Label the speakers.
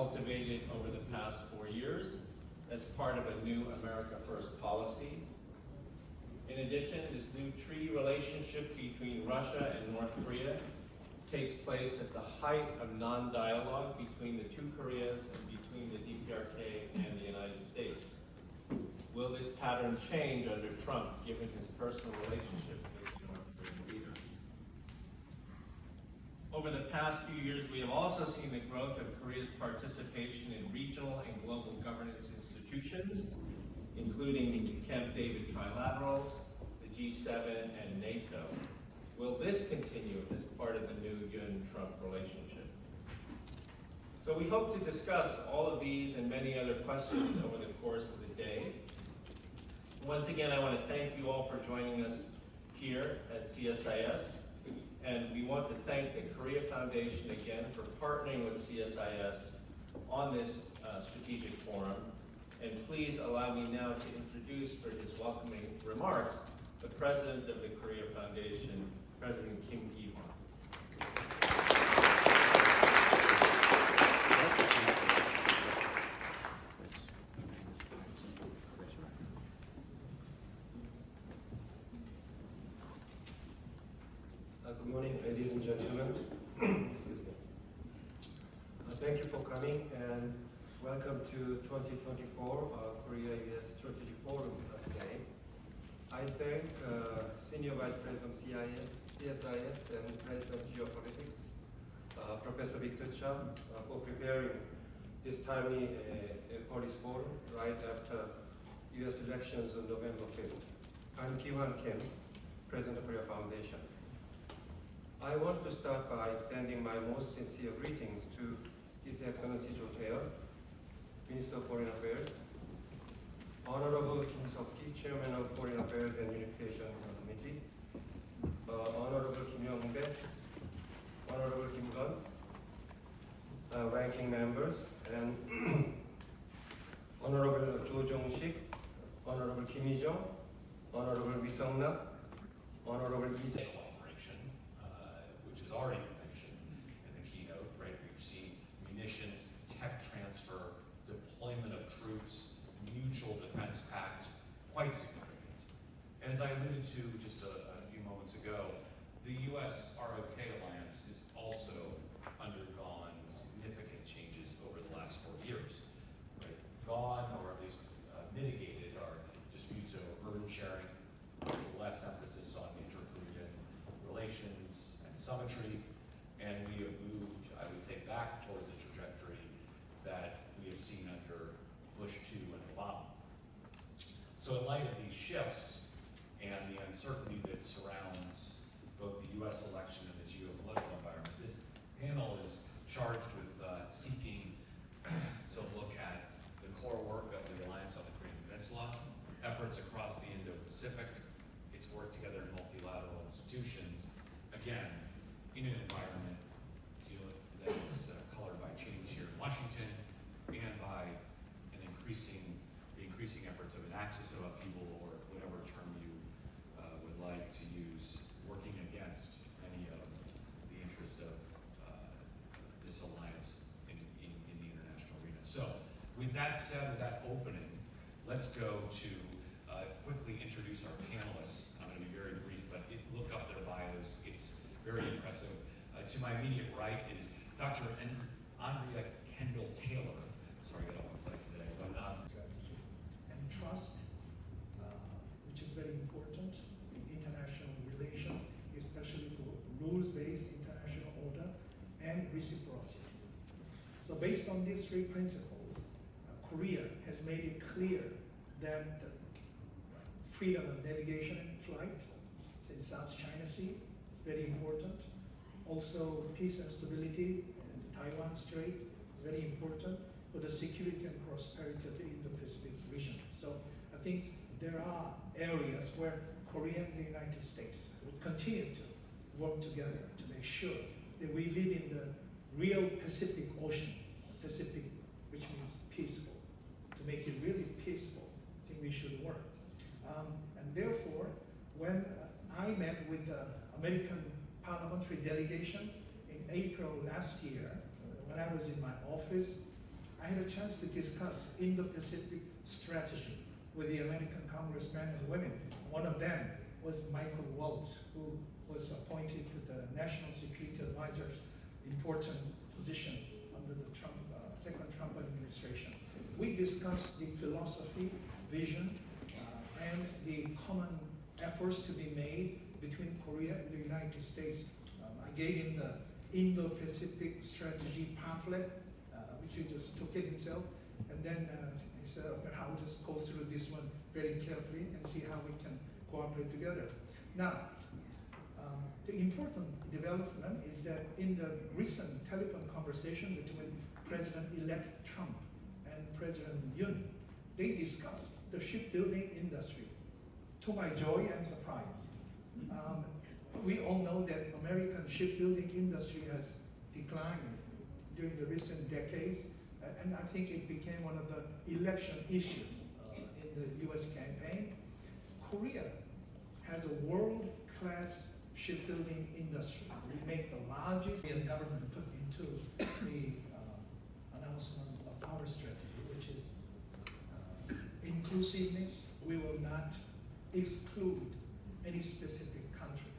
Speaker 1: cultivated over the past 4 years as part of a new America First policy. In addition, this new treaty relationship between Russia and North Korea takes place at the height of non-dialogue between the two Koreas and between the DPRK and the United States. Will this pattern change under Trump, given his personal relationship with the North Korean leader? Over the past few years, we have also seen the growth of Korea's participation in regional and global governance institutions, including the Camp David trilaterals, the G7, and NATO. Will this continue as part of the new Yun-Trump relationship? So we hope to discuss all of these and many other questions over the course of the day. Once again, I want to thank you all for joining us here at CSIS. And we want to thank the Korea Foundation again for partnering with CSIS on this strategic forum. And please allow me now to introduce, for his welcoming remarks, the President of the Korea Foundation, President Kim Gi-hwan.
Speaker 2: Good morning, ladies and gentlemen. Thank you for coming and welcome to 2024 Korea-US Strategy Forum today. I thank Senior Vice President of CSIS and President of Geopolitics, Professor Victor Cha, for preparing this timely policy forum right after US elections on November 5th. I'm Ki-hwan Kim, President of Korea Foundation. I want to start by extending my most sincere greetings to His Excellency Jo Tae-yeol, Minister of Foreign Affairs, Honorable Kim Seok-ki, Chairman of Foreign Affairs and Unification Committee, Honorable Kim Yong-bae, Honorable Kim Gun, ranking members, and Honorable Jo Jong-sik, Honorable Kim Hee-jung, Honorable Lee Seung-nak, Honorable Lee
Speaker 3: which has already been mentioned in the keynote, right? We've seen munitions, tech transfer, deployment of troops, mutual defense pact, quite significant. As I alluded to just a few moments ago, the U.S. ROK alliance has also undergone significant changes over the last 4 years, right? Gone, or at least mitigated, are disputes over burden sharing, less emphasis on inter-Korean relations and symmetry, and we have moved, I would say, back towards the trajectory that we have seen under Bush II and Obama. So in light of these shifts and the uncertainty that surrounds both the U.S. election and the geopolitical environment, this panel is charged with seeking to look at the core work of the Alliance on the Korean Peninsula, efforts across the Indo-Pacific, its work together in multilateral institutions, again, in an environment that is colored by change here in Washington and by the increasing efforts of an axis of upheaval, or whatever term you would like to use, working against many of the interests of this alliance in the international arena. So with that said, with that opening, let's go to quickly introduce our panelists. I'm going to be very brief, but look up their bios. It's very impressive. To my immediate right is Dr. Andrea Kendall-Taylor. Sorry, I got off my flight today. But,
Speaker 4: strategy and trust, which is very important in international relations, especially for rules-based international order and reciprocity. So based on these three principles, Korea has made it clear that freedom of navigation and flight in South China Sea is very important. Also, peace and stability in the Taiwan Strait is very important for the security and prosperity of the Indo-Pacific region. So I think there are areas where Korea and the United States will continue to work together to make sure that we live in the real Pacific Ocean, Pacific, which means peaceful. To make it really peaceful, I think we should work. And therefore, when I met with the American parliamentary delegation in April last year, when I was in my office, I had a chance to discuss Indo-Pacific strategy with the American congressmen and women. One of them was Michael Waltz, who was appointed to the National Security Advisor's important position under the second Trump administration. We discussed the philosophy, vision, and the common efforts to be made between Korea and the United States. I gave him the Indo-Pacific Strategy pamphlet, which he just took it himself, and then he said, okay, I'll just go through this one very carefully and see how we can cooperate together. Now, the important development is that in the recent telephone conversation between President-elect Trump and President Yoon, they discussed the shipbuilding industry, to my joy and surprise. We all know that American shipbuilding industry has declined during the recent decades, and I think it became one of the election issues in the US campaign. Korea has a world-class shipbuilding industry. We make the largest Korean government put into the announcement of our strategy, which is inclusiveness. We will not exclude any specific country.